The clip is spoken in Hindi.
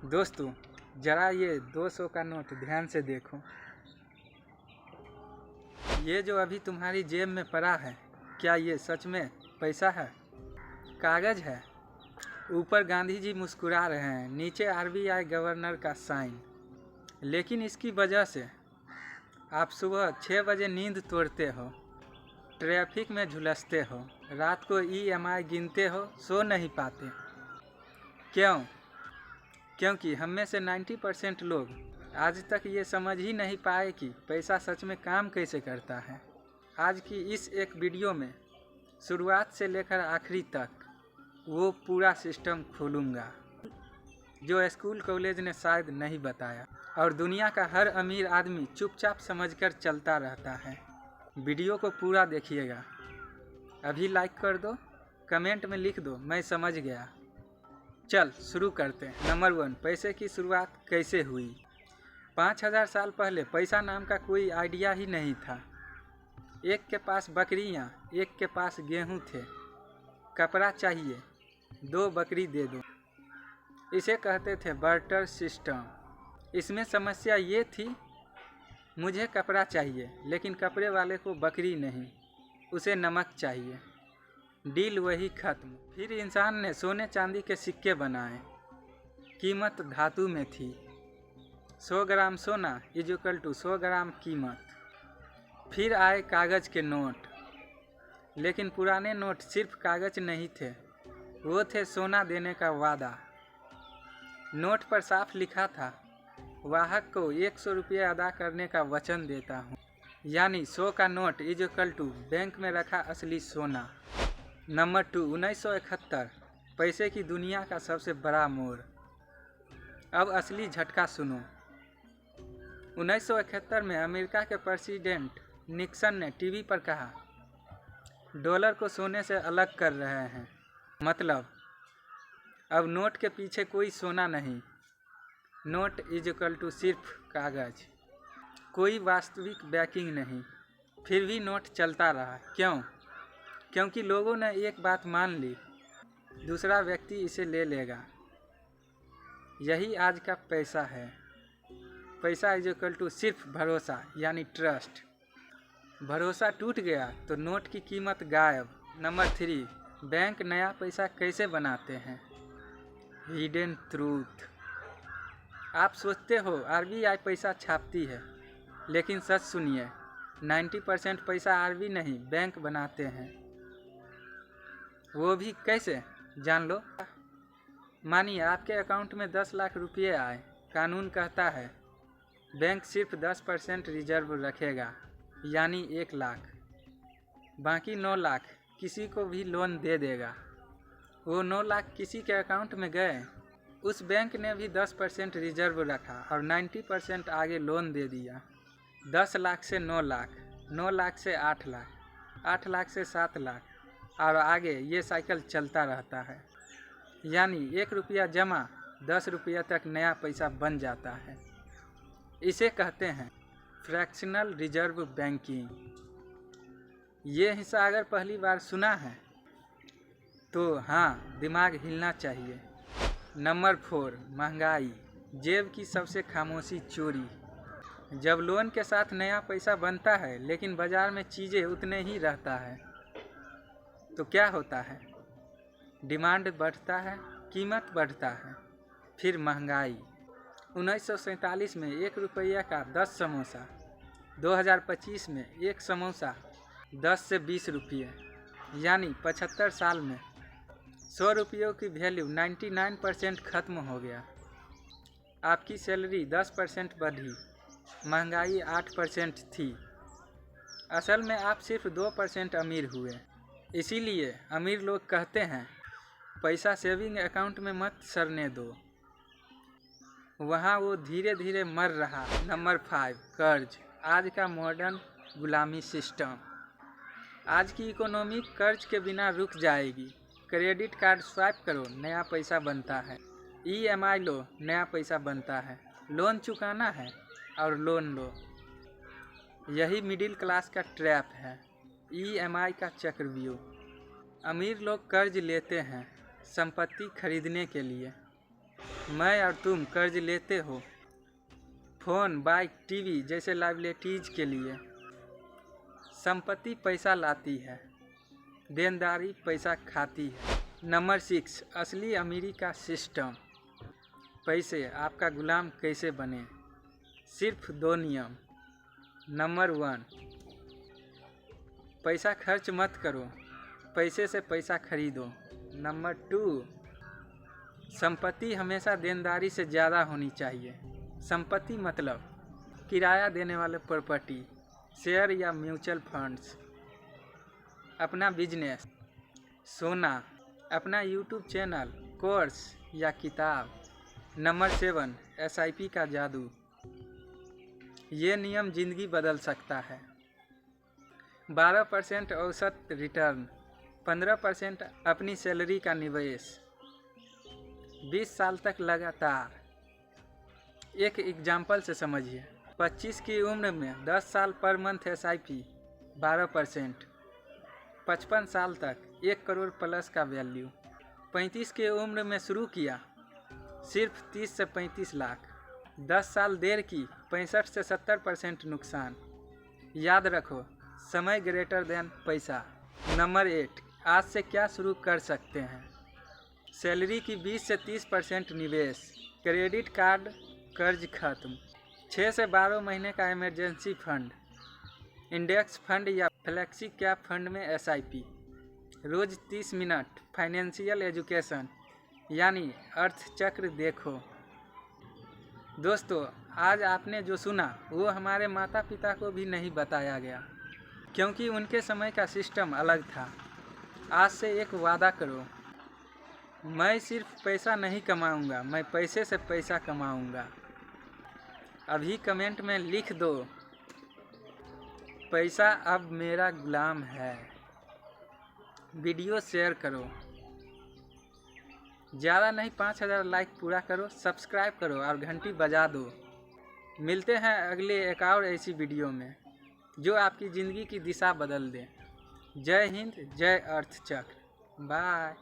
दोस्तों जरा ये 200 का नोट ध्यान से देखो। ये जो अभी तुम्हारी जेब में पड़ा है, क्या ये सच में पैसा है? कागज है। ऊपर गांधी जी मुस्कुरा रहे हैं, नीचे आरबीआई गवर्नर का साइन। लेकिन इसकी वजह से आप सुबह 6 बजे नींद तोड़ते हो, ट्रैफिक में झुलसते हो, रात को ईएमआई गिनते हो, सो नहीं पाते। क्यों? क्योंकि हम में से 90% लोग आज तक ये समझ ही नहीं पाए कि पैसा सच में काम कैसे करता है। आज की इस एक वीडियो में शुरुआत से लेकर आखिरी तक वो पूरा सिस्टम खोलूँगा जो स्कूल कॉलेज ने शायद नहीं बताया और दुनिया का हर अमीर आदमी चुपचाप समझकर चलता रहता है। वीडियो को पूरा देखिएगा। अभी लाइक कर दो, कमेंट में लिख दो मैं समझ गया। चल शुरू करते हैं। नंबर 1, पैसे की शुरुआत कैसे हुई? 5000 साल पहले पैसा नाम का कोई आइडिया ही नहीं था। एक के पास बकरियां, एक के पास गेहूं थे। कपड़ा चाहिए, 2 बकरी दे दो। इसे कहते थे बार्टर सिस्टम। इसमें समस्या ये थी, मुझे कपड़ा चाहिए लेकिन कपड़े वाले को बकरी नहीं, उसे नमक चाहिए। डील वही खत्म। फिर इंसान ने सोने चांदी के सिक्के बनाए। कीमत धातु में थी। 100 ग्राम सोना इक्वल टू 100 ग्राम कीमत। फिर आए कागज़ के नोट, लेकिन पुराने नोट सिर्फ कागज़ नहीं थे, वो थे सोना देने का वादा। नोट पर साफ लिखा था, वाहक को 100 रुपये अदा करने का वचन देता हूँ। यानी 100 का नोट इक्वल टू बैंक में रखा असली सोना। नंबर 2, 1971, पैसे की दुनिया का सबसे बड़ा मोड़। अब असली झटका सुनो। 1971 में अमेरिका के प्रेसिडेंट निक्सन ने टीवी पर कहा, डॉलर को सोने से अलग कर रहे हैं। मतलब अब नोट के पीछे कोई सोना नहीं, नोट इक्वल टू सिर्फ कागज, कोई वास्तविक बैकिंग नहीं। फिर भी नोट चलता रहा। क्यों? क्योंकि लोगों ने एक बात मान ली, दूसरा व्यक्ति इसे ले लेगा। यही आज का पैसा है। पैसा इक्वल टू सिर्फ भरोसा, यानी ट्रस्ट। भरोसा टूट गया तो नोट की कीमत गायब। नंबर 3, बैंक नया पैसा कैसे बनाते हैं? Hidden truth. आप सोचते हो आरबीआई पैसा छापती है, लेकिन सच सुनिए, 90% पैसा आरबीआई नहीं बैंक बनाते हैं। वो भी कैसे, जान लो। मानिए आपके अकाउंट में 10 लाख रुपये आए। कानून कहता है बैंक सिर्फ 10% रिजर्व रखेगा, यानी 1 लाख। बाकी 9 लाख किसी को भी लोन दे देगा। वो 9 लाख किसी के अकाउंट में गए, उस बैंक ने भी 10% रिजर्व रखा और 90% आगे लोन दे दिया। 10 लाख से 9 लाख, 9 लाख से 8 लाख, 8 लाख से 7 लाख और आगे ये साइकिल चलता रहता है। यानी 1 रुपया जमा 10 रुपया तक नया पैसा बन जाता है। इसे कहते हैं फ्रैक्शनल रिजर्व बैंकिंग। ये हिस्सा अगर पहली बार सुना है तो हाँ, दिमाग हिलना चाहिए। नंबर 4, महंगाई, जेब की सबसे खामोशी चोरी। जब लोन के साथ नया पैसा बनता है लेकिन बाजार में चीज़ें उतने ही रहता है तो क्या होता है? डिमांड बढ़ता है, कीमत बढ़ता है, फिर महंगाई। 1947 में 1 रुपया का 10 समोसा, 2025 में एक समोसा 10 से 20 रुपये, यानी 75 साल में 100 रुपयों की वैल्यू 99% खत्म हो गया। आपकी सैलरी 10% बढ़ी, महंगाई 8% थी। असल में आप सिर्फ 2% अमीर हुए। इसीलिए अमीर लोग कहते हैं पैसा सेविंग अकाउंट में मत सरने दो, वहाँ वो धीरे धीरे मर रहा। नंबर 5, कर्ज, आज का मॉडर्न गुलामी सिस्टम। आज की इकोनॉमी कर्ज के बिना रुक जाएगी। क्रेडिट कार्ड स्वाइप करो, नया पैसा बनता है। ईएमआई लो, नया पैसा बनता है। लोन चुकाना है और लोन लो। यही मिडिल क्लास का ट्रैप है, ईएमआई का चक्रव्यूह। अमीर लोग कर्ज लेते हैं संपत्ति खरीदने के लिए, मैं और तुम कर्ज लेते हो फोन, बाइक, टीवी जैसे लाइबिलिटीज के लिए। संपत्ति पैसा लाती है, देनदारी पैसा खाती है। नंबर 6, असली अमीरी का सिस्टम। पैसे आपका गुलाम कैसे बने? सिर्फ 2 नियम। नंबर 1, पैसा खर्च मत करो, पैसे से पैसा खरीदो। नंबर 2, संपत्ति हमेशा देनदारी से ज़्यादा होनी चाहिए। संपत्ति मतलब किराया देने वाले प्रॉपर्टी, शेयर या म्यूचुअल फंड्स, अपना बिजनेस, सोना, अपना यूट्यूब चैनल, कोर्स या किताब। नंबर 7, SIP का जादू। ये नियम जिंदगी बदल सकता है। 12% औसत रिटर्न, 15% अपनी सैलरी का निवेश, 20 साल तक लगातार। एक एग्जाम्पल से समझिए। 25 की उम्र में 10 साल पर मंथ SIP 12%, 55 साल तक 1 करोड़ प्लस का वैल्यू। 35 की उम्र में शुरू किया, सिर्फ 30 से 35 लाख। 10 साल देर की, 65 से 70% नुकसान। याद रखो, समय ग्रेटर देन पैसा। नंबर 8, आज से क्या शुरू कर सकते हैं? सैलरी की 20 से 30% निवेश, क्रेडिट कार्ड कर्ज खत्म, 6 से 12 महीने का इमरजेंसी फंड, इंडेक्स फंड या फ्लेक्सी कैप फंड में SIP। रोज 30 मिनट फाइनेंशियल एजुकेशन यानी अर्थचक्र देखो। दोस्तों, आज आपने जो सुना वो हमारे माता पिता को भी नहीं बताया गया, क्योंकि उनके समय का सिस्टम अलग था। आज से एक वादा करो, मैं सिर्फ पैसा नहीं कमाऊंगा, मैं पैसे से पैसा कमाऊंगा। अभी कमेंट में लिख दो, पैसा अब मेरा गुलाम है। वीडियो शेयर करो, ज़्यादा नहीं 5000 लाइक पूरा करो, सब्सक्राइब करो और घंटी बजा दो। मिलते हैं अगले एक और ऐसी वीडियो में जो आपकी ज़िंदगी की दिशा बदल दे। जय हिंद, जय अर्थचक्र। बाय।